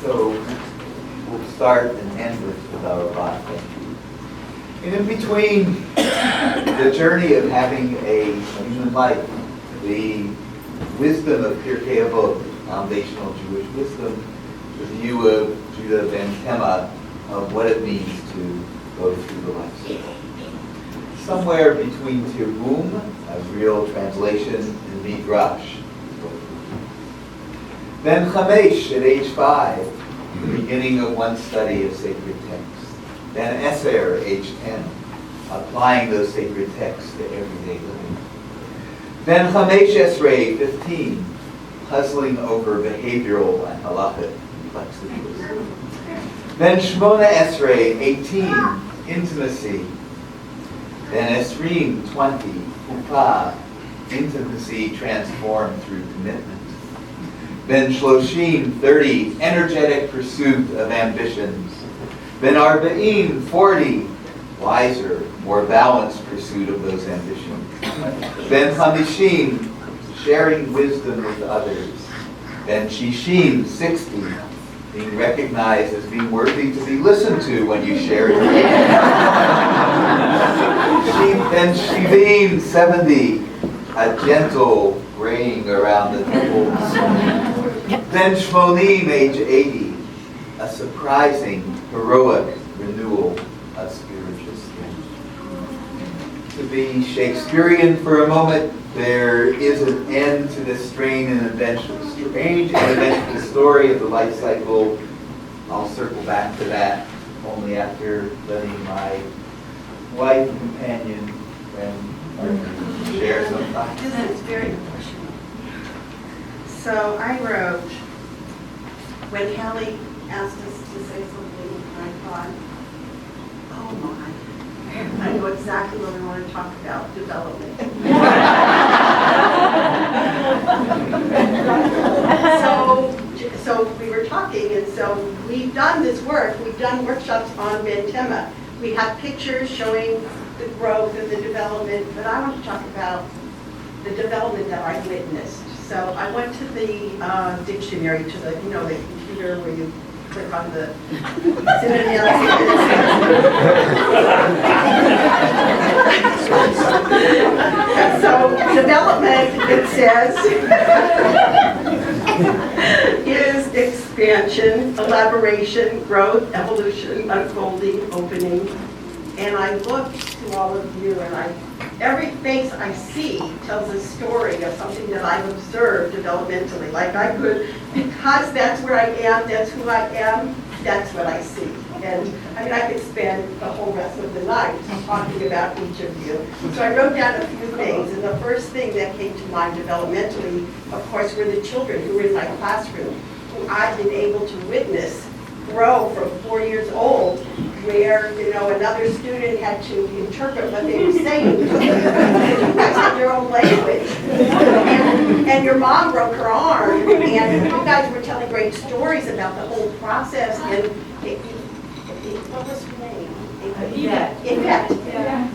So we'll start and end with our bhakti. And in between the journey of having a human life, the wisdom of Pirkei Avot, foundational Jewish wisdom, the view of Judah Ben Tema of what it means to go through the life cycle. Somewhere between Tirgum, a real translation, and Midrash. Then Chamesh at age 5, the beginning of one study of sacred texts. Then Eser at age 10, applying those sacred texts to everyday living. Then Chamesh Esrei, 15, puzzling over behavioral and halachic complexities. Then Shmona Esrei, 18, intimacy. Then Esrim, 20, Upah, intimacy transformed through commitment. Then Shloshim, 30, energetic pursuit of ambitions. Then Arba'im, 40, wiser, more balanced pursuit of those ambitions. Then Hamishim, sharing wisdom with others. Then Shishim, 60, being recognized as being worthy to be listened to when you share it. Then Shivim, 70, a gentle graying around the temples. Then Shmonim, age 80, a surprising, heroic renewal of spiritual strength. To be Shakespearean for a moment, there is an end to this strange and eventful story of the life cycle. I'll circle back to that only after letting my wife, companion, friend, share some thoughts. This is very emotional. So I wrote, when Kelly asked us to say something, I thought, oh my, I know exactly what I want to talk about, development. So we were talking, and so we've done this work, we've done workshops on Ben Tema. We have pictures showing the growth and the development, but I want to talk about the development that I witnessed. So I went to the dictionary, to the, the computer where you click on the So development, it says, is expansion, elaboration, growth, evolution, unfolding, opening. And I looked to all of you, and every face I see tells a story of something that I've observed developmentally. Like I could, because that's where I am, that's who I am, that's what I see. And I mean, I could spend the whole rest of the night talking about each of you. So I wrote down a few things, and the first thing that came to mind developmentally, of course, were the children who were in my classroom, who I've been able to witness grow from 4 years old, where another student had to interpret what they were saying. You guys had your own language, and your mom broke her arm, and you guys were telling great stories about the whole process. And what was her name? Yvette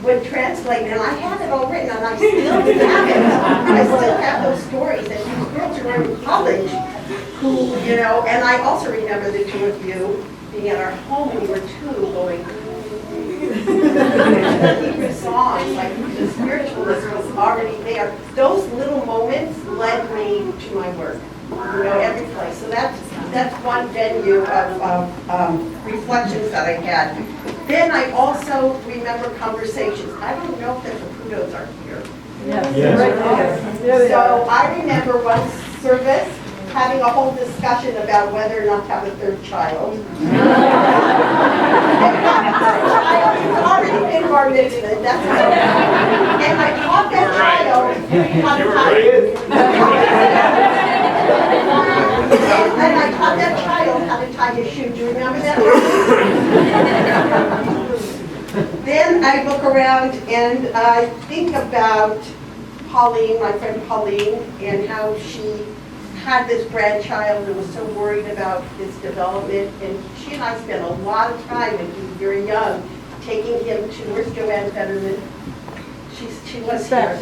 would translate, and I had it all written, and I still have it. I still have those stories, and these girls who are in college, who, and I also remember the two of you being at our home when we were 2, going, the songs, like the spiritualism was already there. Those little moments led me to my work, every place. So that's one venue of reflections that I had. Then I also remember conversations. I don't know if the Caputos are here. Yes. So I remember one service having a whole discussion about whether or not to have a third child. And it's already been bar mitzvah, that's how. And I taught that child how to tie his shoe. Do you remember that? Then I look around and I think about Pauline, my friend Pauline, and how she had this grandchild and was so worried about his development. And she and I spent a lot of time when he was very young taking him to, where's Joanne Fetterman? She was here.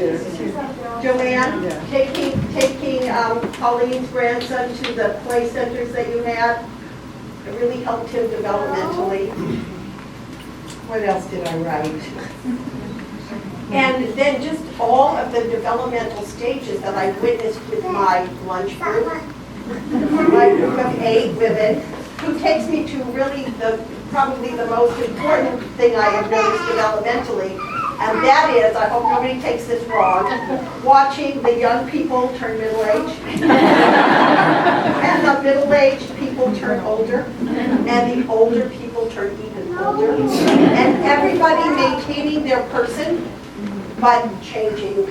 Joanne, taking Pauline's grandson to the play centers that you had. It really helped him developmentally. What else did I write? And then just all of the developmental stages that I witnessed with my lunch group, my group of 8 women, who takes me to really probably the most important thing I have noticed developmentally, and that is, I hope nobody takes this wrong, watching the young people turn middle-aged, and the middle-aged people turn older, and the older people turn even older, and everybody maintaining their person, but changing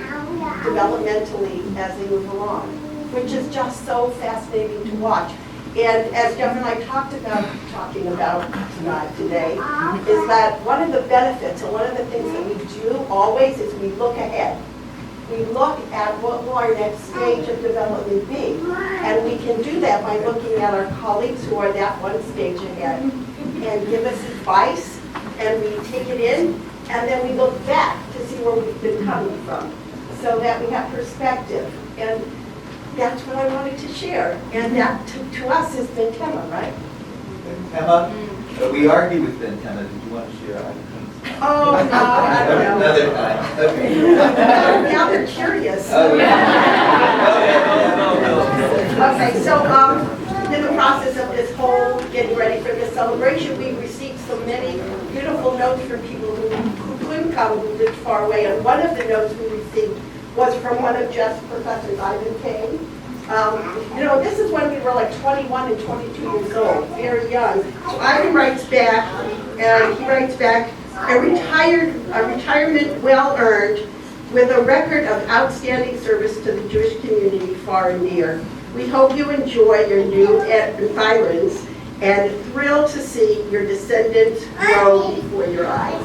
developmentally as they move along, which is just so fascinating to watch. And as Jeff and I talking about today, is that one of the benefits and one of the things that we do always is we look ahead. We look at what will our next stage of development be. And we can do that by looking at our colleagues who are that one stage ahead and give us advice, and we take it in, and then we look back to see where we've been coming from, so that we have perspective. And that's what I wanted to share. And that to us is Bentema, right? Bentema? We argue with Bentema. Did you want to share? Oh, no, I don't know. Another time. Okay. Now they're curious. Oh, yeah. Okay, so in the process of this whole getting ready for this celebration, we received so many beautiful notes from people who couldn't come, who lived far away. And one of the notes we received was from one of Jeff's professors, Ivan Kane. This is when we were like 21 and 22 years old, very young. So Ivan writes back, and he writes back, a retirement well earned with a record of outstanding service to the Jewish community far and near. We hope you enjoy your new environs and thrilled to see your descendants grow before your eyes.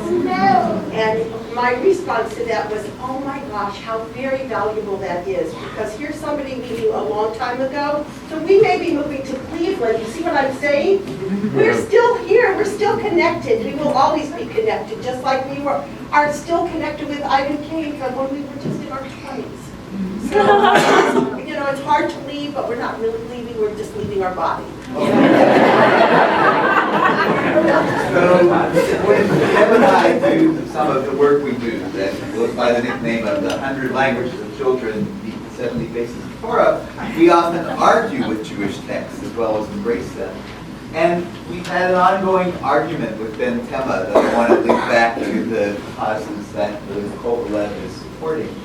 And my response to that was, oh my gosh, how very valuable that is, because here's somebody meeting a long time ago. So we may be moving to Cleveland. You see what I'm saying? We're still here. We're still connected. We will always be connected, just like we are still connected with Ivan Kane from when we were just in our 20s. So, it's hard to leave, but we're not really leaving. We're just leaving our body. So when Deb and I do some of the work we do that goes by the nickname of the 100 Languages of Children, the 70 Faces of Torah, we often argue with Jewish texts as well as embrace them. And we've had an ongoing argument with Bentema that I want to link back to the causes that the Kohelet is supporting.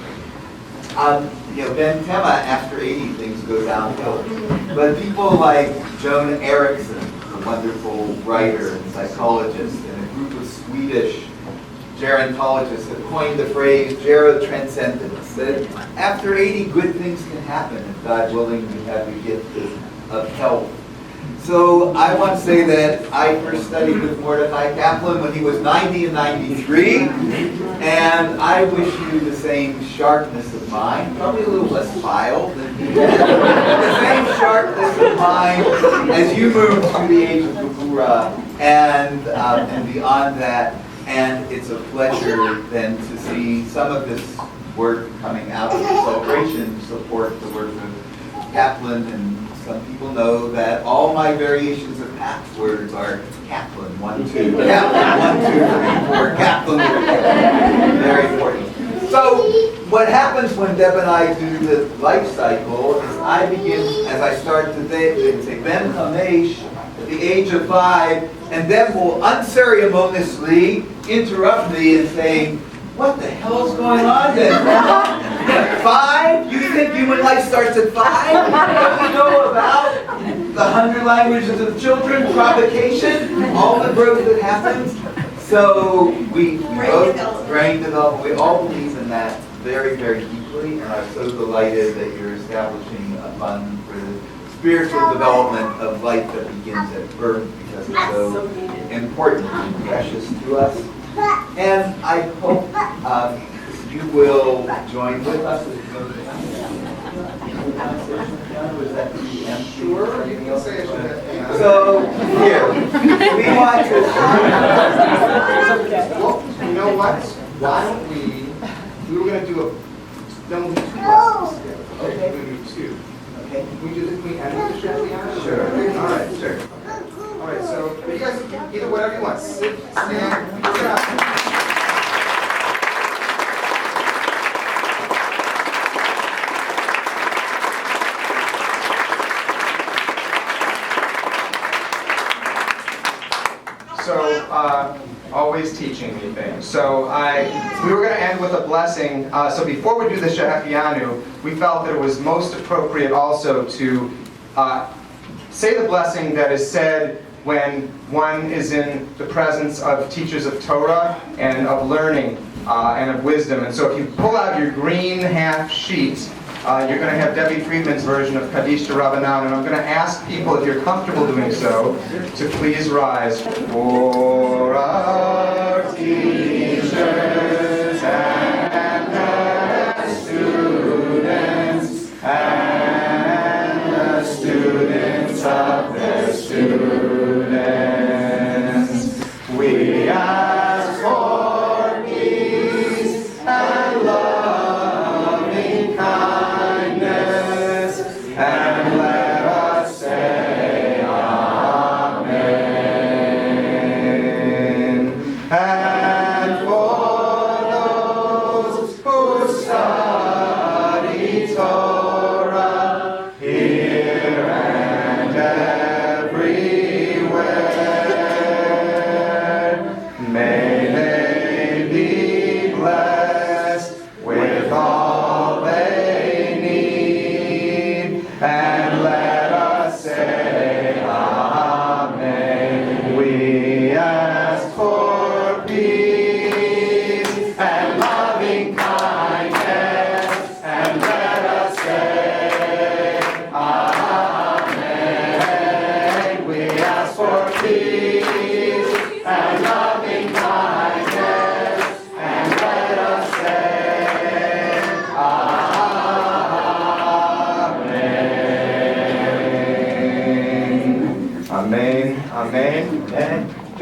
Bentema, after 80, things go downhill. But people like Joan Eriksson, the wonderful writer and psychologist, and a group of Swedish gerontologists have coined the phrase gerotranscendence, that after 80, good things can happen if God willing we have the gift of health. So I want to say that I first studied with Mordecai Kaplan when he was 90 and 93, and I wish you the same sharpness of mind, probably a little less vile than he had, but the same sharpness of mind as you move to the age of Gevurah and beyond that. And it's a pleasure then to see some of this work coming out of the celebration support the work of Kaplan, and some people know that all my variations of passwords are Kaplan 1, 2, Kaplan 1, 2, 3, 4, Kaplan 3. Very important. So what happens when Deb and I do the life cycle is I begin, as I start to say Ben Hamesh at the age of 5, and Deb will unceremoniously interrupt me in saying, what the hell is going on then? 5? You think human life starts at 5? Don't we know about the 100 languages of children, provocation, all the growth that happens? So we both, brain development, we all believe in that very, very deeply, and I'm so delighted that you're establishing a fund for the spiritual development of life that begins at birth, because it's so important and precious to us. And I hope you will join with us as we go to the was that sure? So, here, we want to... Well, you know what? Why don't we were going to do then we'll do 2 lessons together. Okay. We're going to do 2. Okay. Can we do this? Can we end with the Shreziana? Sure. All right, sure. All right, us. Stand, sit up. So, always teaching me things. So we were going to end with a blessing. So before we do the Shehechianu, we felt that it was most appropriate also to say the blessing that is said when one is in the presence of teachers of Torah and of learning and of wisdom. And so if you pull out your green half sheet, you're going to have Debbie Friedman's version of Kaddish Rabbanan, and I'm going to ask people, if you're comfortable doing so, to please rise. For our teachers and the students and the students of their students, we ask for peace and loving kindness, and let us say Amen. And for those who study Torah here and everywhere, may they be blessed with all they need, and let us say Amen. We ask for peace and loving kindness, and let us say Amen. We ask for peace and loving kindness, and let us say Amen. Amen. Amen. Amen.